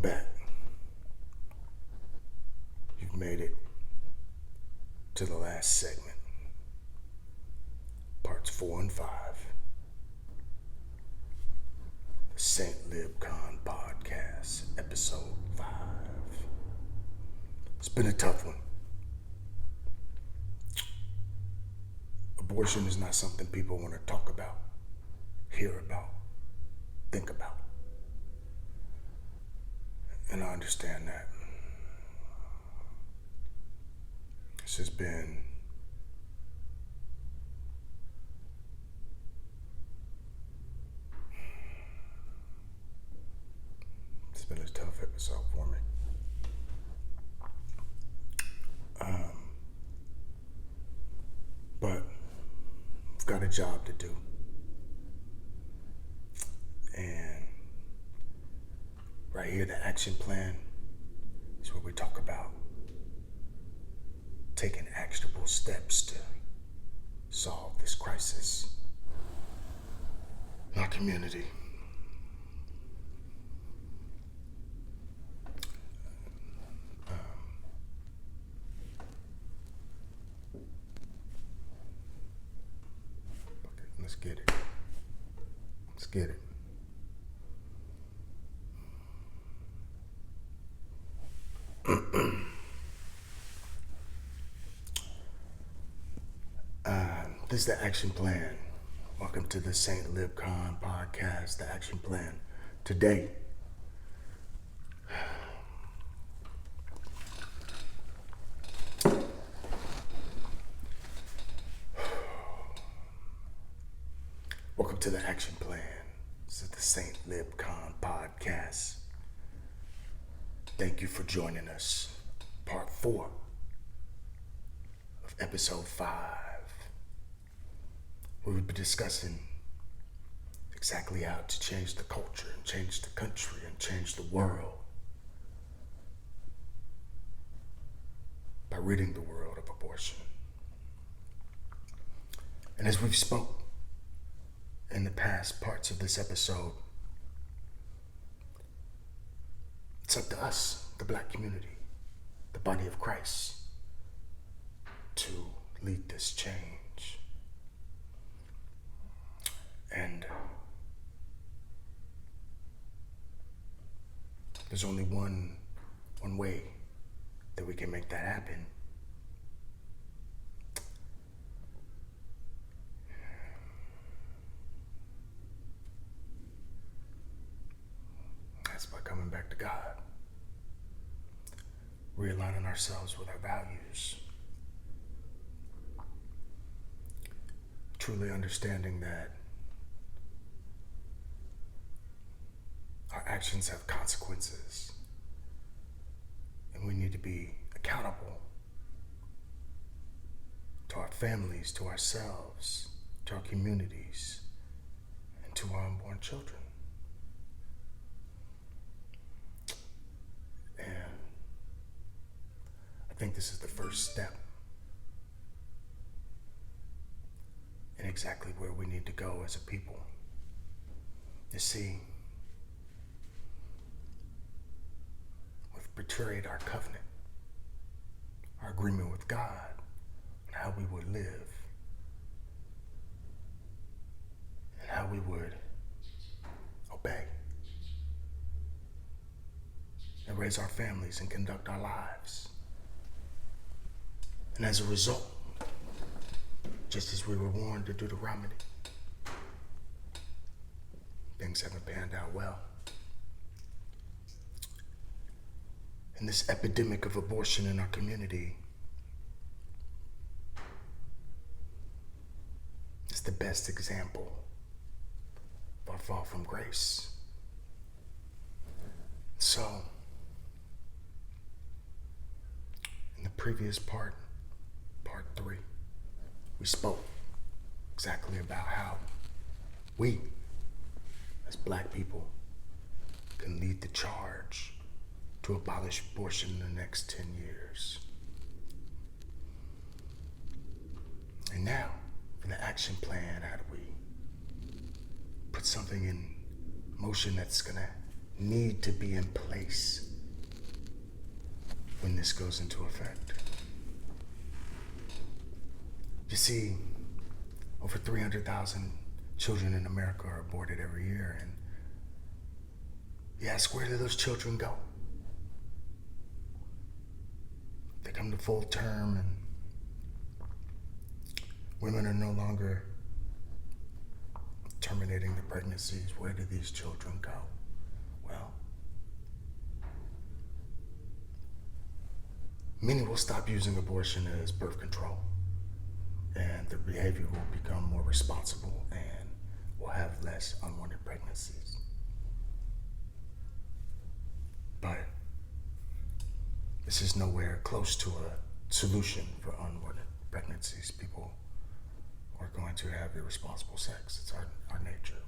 back. You've made it to the last segment, parts 4 and 5, the St. LibCon podcast, episode 5. It's been a tough one. Abortion is not something people want to talk about, hear about, think about. And I understand that. This has been a tough episode for me. But I've got a job to do. And right here, the action plan is what we talk about. Taking actionable steps to solve this crisis in our community. Let's get it. Let's get it. This is the action plan. Welcome to the St. LibCon podcast, the action plan. Today, welcome to the action plan. This is the St. LibCon podcast. Thank you for joining us. Part 4 of episode 5. We will be discussing exactly how to change the culture and change the country and change the world by ridding the world of abortion. And as we've spoke in the past parts of this episode, it's up to us, the Black community, the body of Christ, to lead this change. And there's only one way that we can make that happen. That's by coming back to God, realigning ourselves with our values, truly understanding that our actions have consequences, and we need to be accountable to our families, to ourselves, to our communities, and to our unborn children. And I think this is the first step in exactly where we need to go as a people. You see, betrayed our covenant, our agreement with God, and how we would live, and how we would obey, and raise our families and conduct our lives. And as a result, just as we were warned to Deuteronomy, things haven't panned out well. And this epidemic of abortion in our community is the best example of our fall from grace. So, in the previous part 3, we spoke exactly about how we, as Black people, can lead the charge to abolish abortion in the next 10 years. And now, for the action plan, how do we put something in motion that's gonna need to be in place when this goes into effect. You see, over 300,000 children in America are aborted every year, and you ask, where do those children go? They come to full term and women are no longer terminating the pregnancies. Where do these children go? Well, many will stop using abortion as birth control, and their behavior will become more responsible and will have less unwanted pregnancies. But this is nowhere close to a solution for unwanted pregnancies. People are going to have irresponsible sex. It's our nature.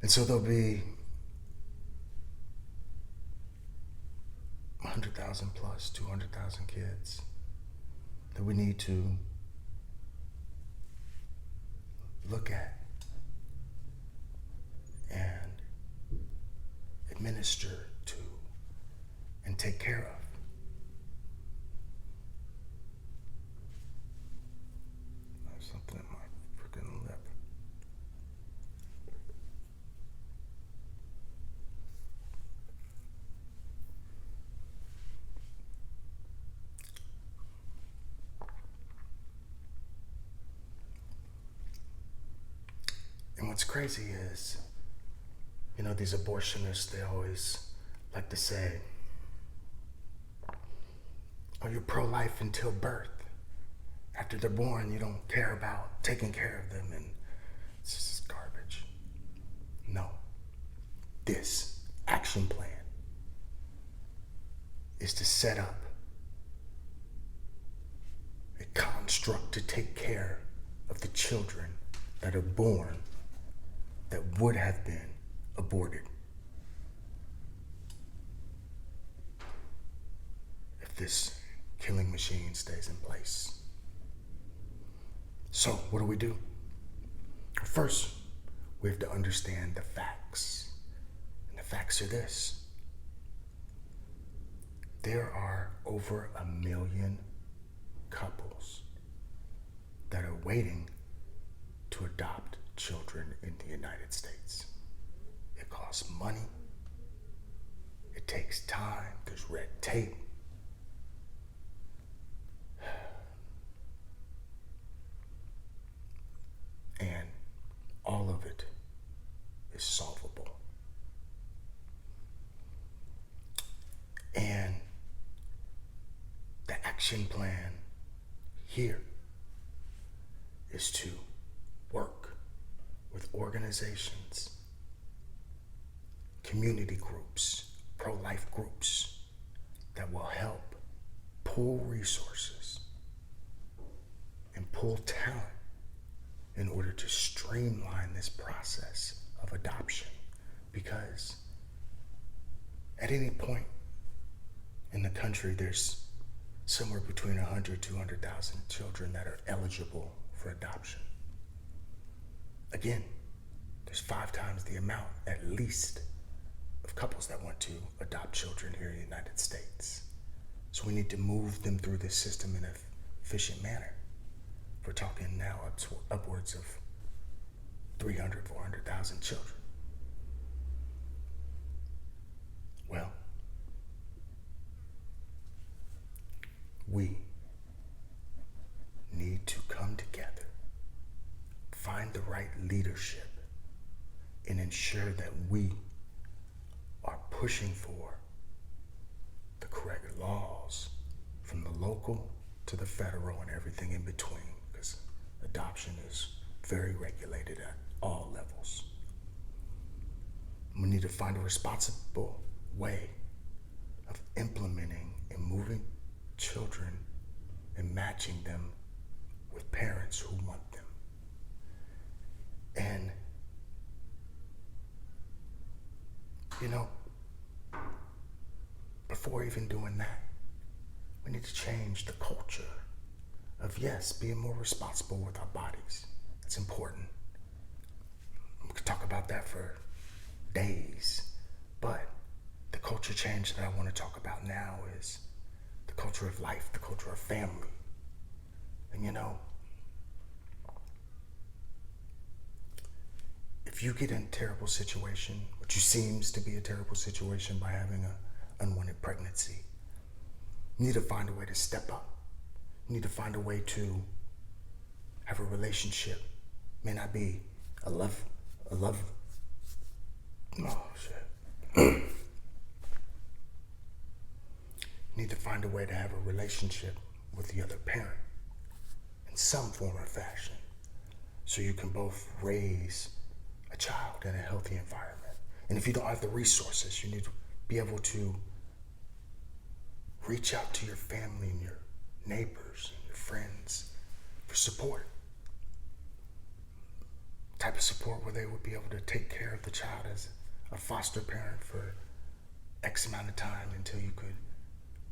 And so there'll be 100,000 plus 200,000 kids that we need to look at and administer to and take care of. There's something in my freaking lip. And what's crazy is, these abortionists, they always like to say, oh, you're pro-life until birth. After they're born, you don't care about taking care of them, and it's just garbage. No. This action plan is to set up a construct to take care of the children that are born that would have been aborted if this killing machine stays in place. So, what do? First, we have to understand the facts. And the facts are this. There are over 1 million couples that are waiting to adopt children in the United States. It costs money. It takes time. There's red tape. And all of it is solvable. And the action plan here is to work with organizations, community groups, pro-life groups that will help pool resources and pool talent in order to streamline this process of adoption. Because at any point in the country, there's somewhere between 100, 200,000 children that are eligible for adoption. Again, there's 5 times the amount, at least, of couples that want to adopt children here in the United States. So we need to move them through this system in an efficient manner. We're talking now upwards of 300, 400,000 children. Well, we need to come together, find the right leadership, and ensure that we are pushing for the correct laws from the local to the federal and everything in between, because adoption is very regulated at all levels. We need to find a responsible way of implementing and moving children and matching them with parents who want them. And, before even doing that, we need to change the culture of, yes, being more responsible with our bodies. It's important. We could talk about that for days. But the culture change that I want to talk about now is the culture of life, the culture of family. And if you get in a terrible situation, which seems to be a terrible situation by having an unwanted pregnancy, you need to find a way to step up. You need to find a way to have a relationship. It may not be a love, oh shit. You need to find a way to have a relationship with the other parent in some form or fashion, so you can both raise a child in a healthy environment. And if you don't have the resources, you need to be able to reach out to your family and your neighbors and your friends for support. Type of support where they would be able to take care of the child as a foster parent for X amount of time until you could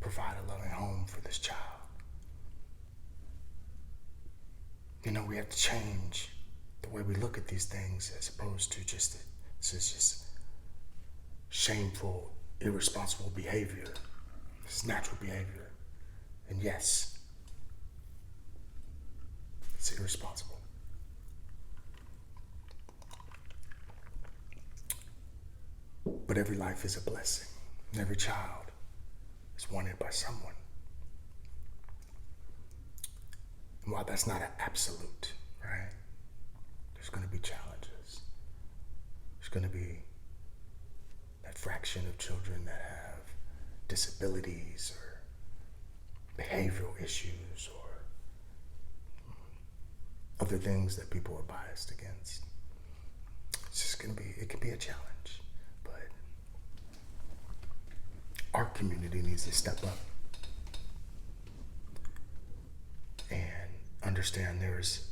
provide a loving home for this child. We have to change the way we look at these things, as opposed to this is just shameful, irresponsible behavior. This is natural behavior. And yes, it's irresponsible. But every life is a blessing, and every child is wanted by someone. And while that's not an absolute, right? There's going to be challenges. There's going to be that fraction of children that have disabilities or behavioral issues or other things that people are biased against. It's just going to be, it can be a challenge, but our community needs to step up and understand there's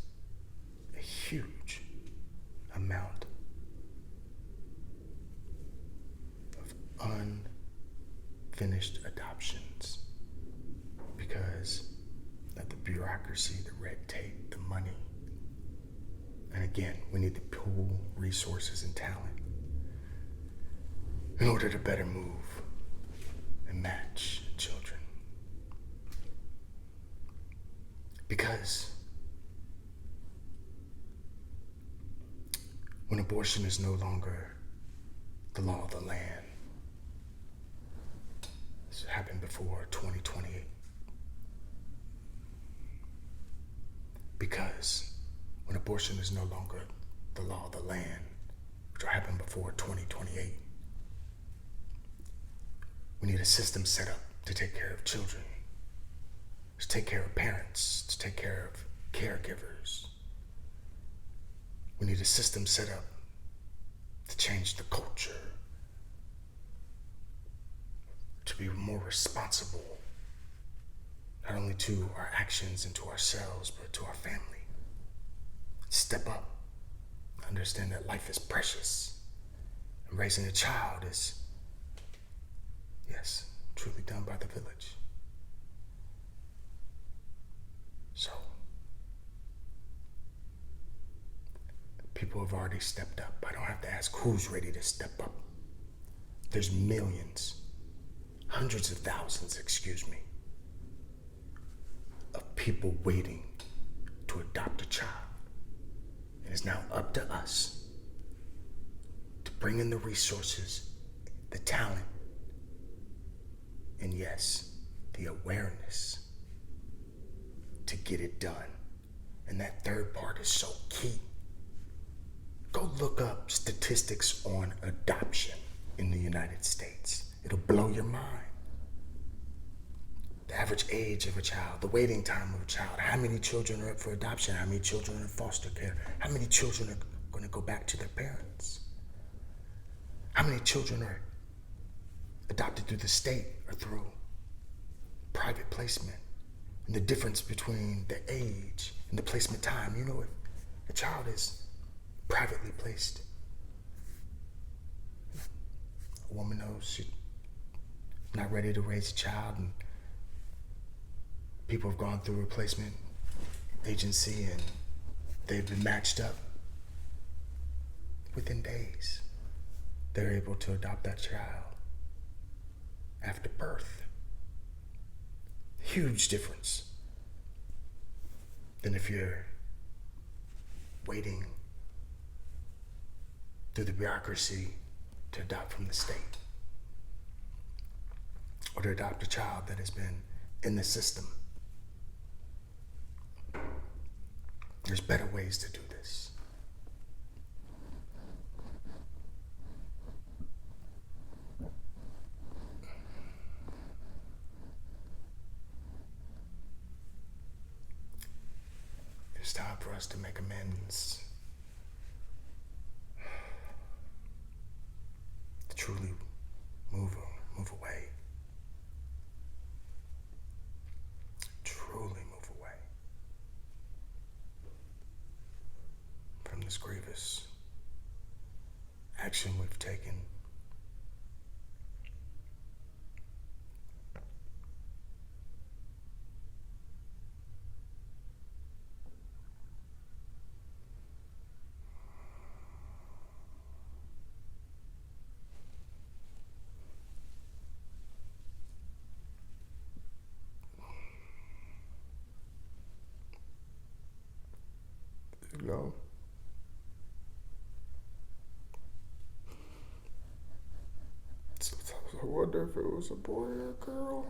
a huge amount of unfinished adoptions because of the bureaucracy, the red tape, the money. And again, we need to pool resources and talent in order to better move and match children. Because when abortion is no longer the law of the land, this happened before 2028. Because when abortion is no longer the law of the land, which will happen before 2028, we need a system set up to take care of children, to take care of parents, to take care of caregivers. We need a system set up to change the culture, to be more responsible, not only to our actions and to ourselves, but to our family. Step up, understand that life is precious, and raising a child is, yes, truly done by the village. So, people have already stepped up. I don't have to ask who's ready to step up. There's millions, hundreds of thousands, of people waiting to adopt a child. It is now up to us to bring in the resources, the talent, and yes, the awareness to get it done. And that third part is so key. Go look up statistics on adoption in the United States. It'll blow your mind. The average age of a child, the waiting time of a child, how many children are up for adoption, how many children are in foster care, how many children are going to go back to their parents, how many children are adopted through the state or through private placement, and the difference between the age and the placement time. If a child is privately placed, a woman knows she's not ready to raise a child, and people have gone through a placement agency and they've been matched up within days. they're able to adopt that child after birth. Huge difference than if you're waiting through the bureaucracy to adopt from the state or to adopt a child that has been in the system. There's better ways to do this. It's time for us to make amends. To truly move away. Truly move away from this grievous action we've taken. You know, sometimes I wonder if it was a boy or a girl.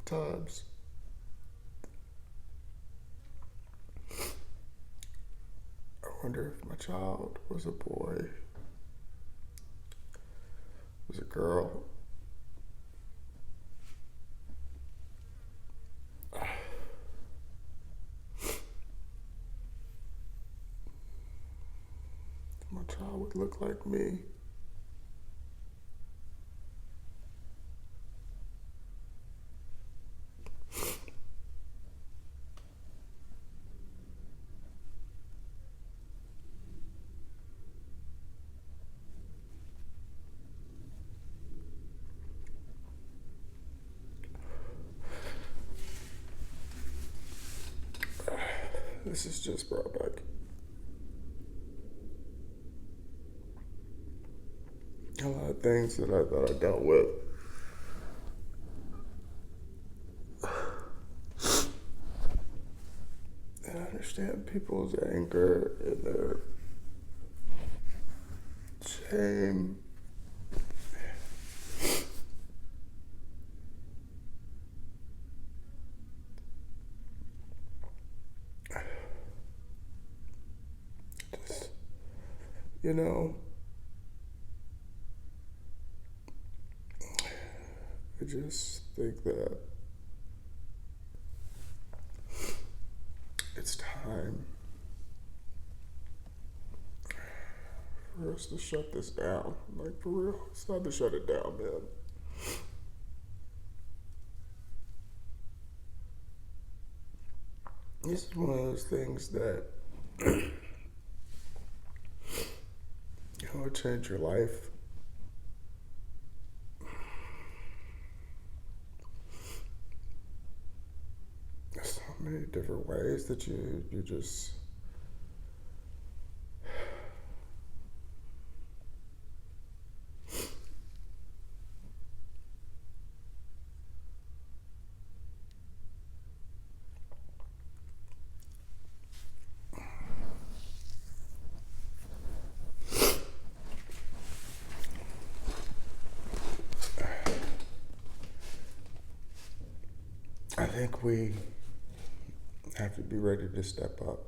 Sometimes I wonder if my child was a boy, was a girl. My child would look like me. This has just brought back a lot of things that I thought I dealt with. And I understand people's anger and their shame. Just, you know, I just think that it's time for us to shut this down. Like, for real, it's time to shut it down, man. This is one of those things that will change your life. There's so many different ways that you just I think we have to be ready to step up.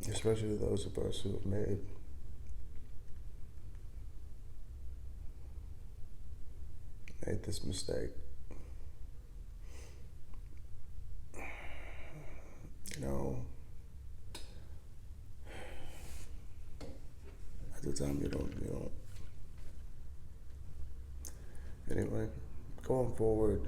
Especially those of us who have made this mistake. You know, Anyway, going forward,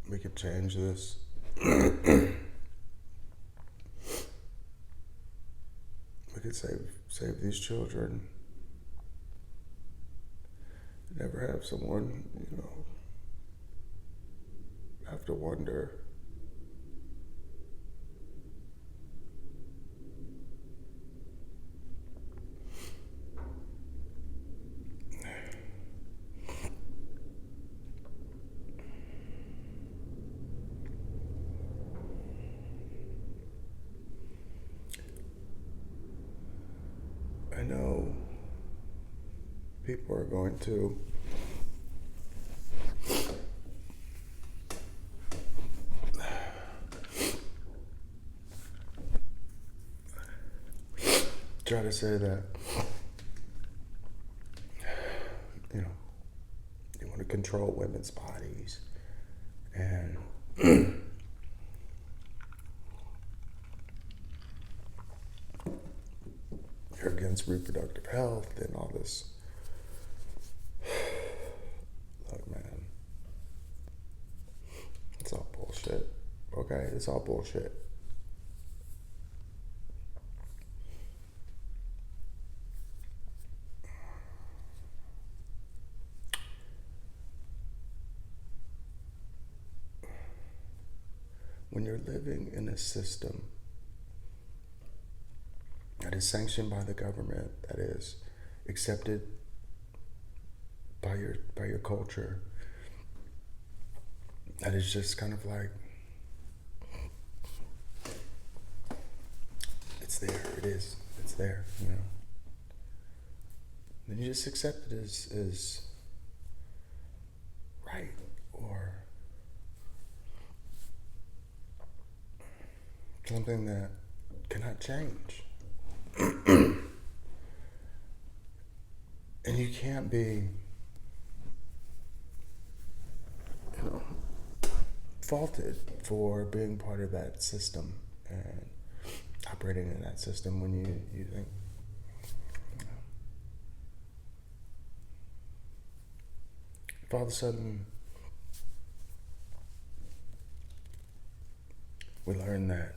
we could change this. We could save these children. Never have someone, have to wonder. I know people are going to try to say that, you want to control women's bodies and you're against reproductive health and all this. Look, man, it's all bullshit. Okay, it's all bullshit. When you're living in a system that is sanctioned by the government, that is accepted by your culture, that is just kind of like, it's there, it's there, Then you just accept it as right or something that cannot change. And you can't be, faulted for being part of that system and operating in that system when you think, if all of a sudden we learn that,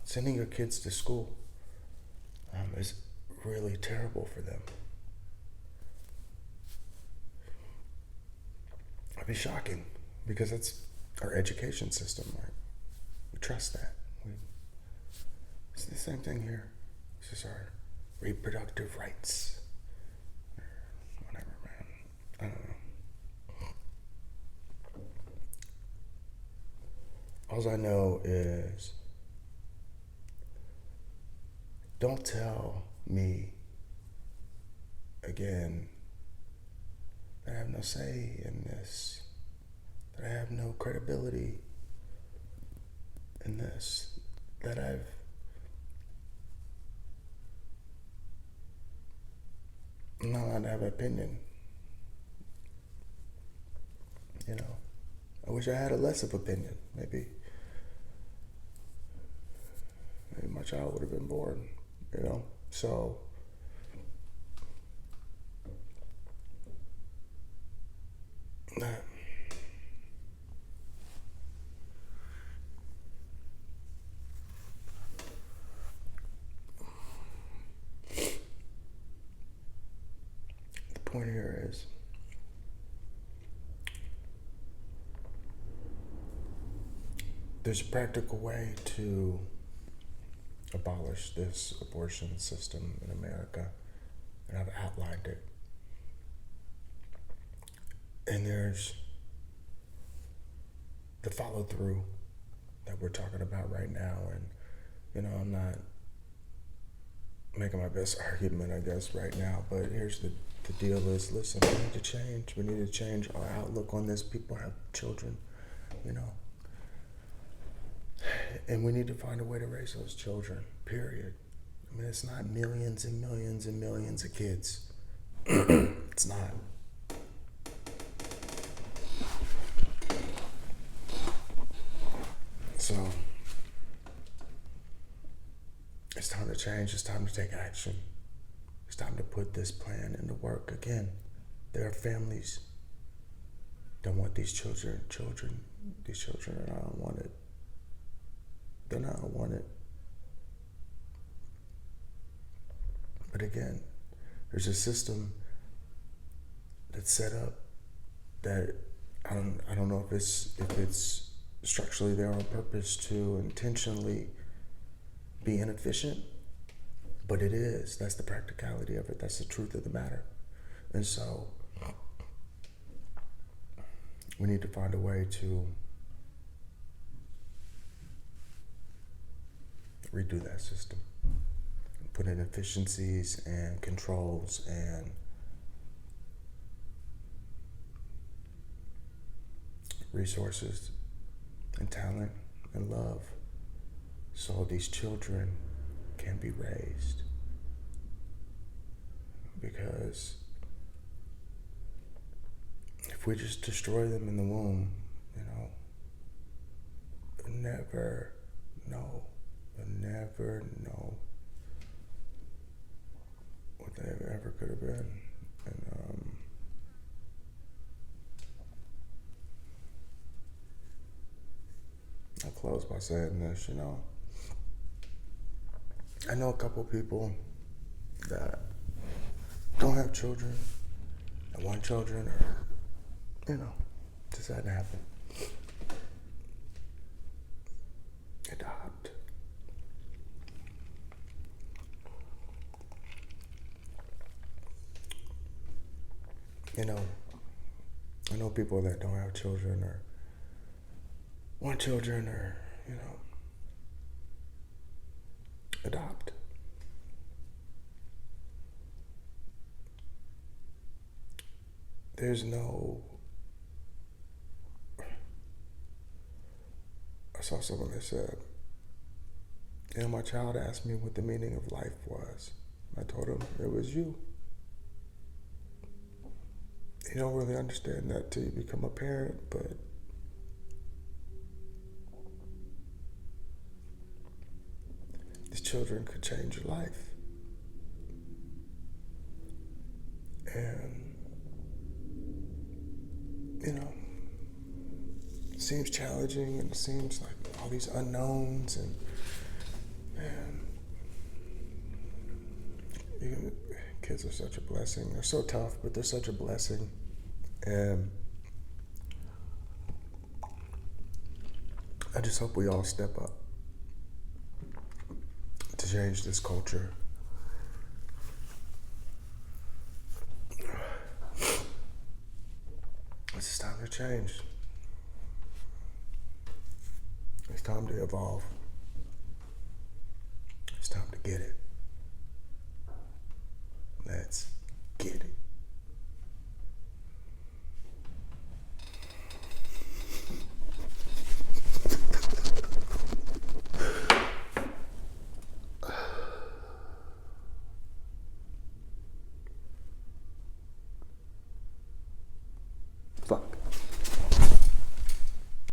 sending your kids to school is really terrible for them. It'd be shocking because that's our education system, right? We trust that. It's the same thing here. It's just our reproductive rights. Whatever, man. I don't know. All I know is, don't tell me again that I have no say in this, that I have no credibility in this, that I'm not allowed to have an opinion. I wish I had a less of opinion. Maybe my child would have been born, So the point here is, there's a practical way to abolish this abortion system in America, and I've outlined it. And there's the follow through that we're talking about right now. And, I'm not making my best argument, I guess, right now, but here's the deal is, listen, we need to change. We need to change our outlook on this. People have children, and we need to find a way to raise those children, period. I mean, it's not millions and millions and millions of kids. It's not. So, It's time to change. It's time to take action. It's time to put this plan into work again. There are families that want these children. These children are not unwanted. They're not unwanted. But again, there's a system that's set up that I don't know if it's structurally there on purpose to intentionally be inefficient, but it is. That's the practicality of it. That's the truth of the matter. And so we need to find a way to redo that system, put in efficiencies and controls and resources and talent and love so these children can be raised. Because if we just destroy them in the womb, you'll never know what they ever could have been. And I'll close by saying this, I know a couple people that don't have children and want children, or, just had to happen. Adopt. I know people that don't have children or want children or, adopt. There's no, I saw someone that said, my child asked me what the meaning of life was. I told him it was you. You don't really understand that till you become a parent, but these children could change your life. And, it seems challenging and it seems like all these unknowns and kids are such a blessing. They're so tough, but they're such a blessing. And I just hope we all step up to change this culture. It's time to change. It's time to evolve. It's time to get it.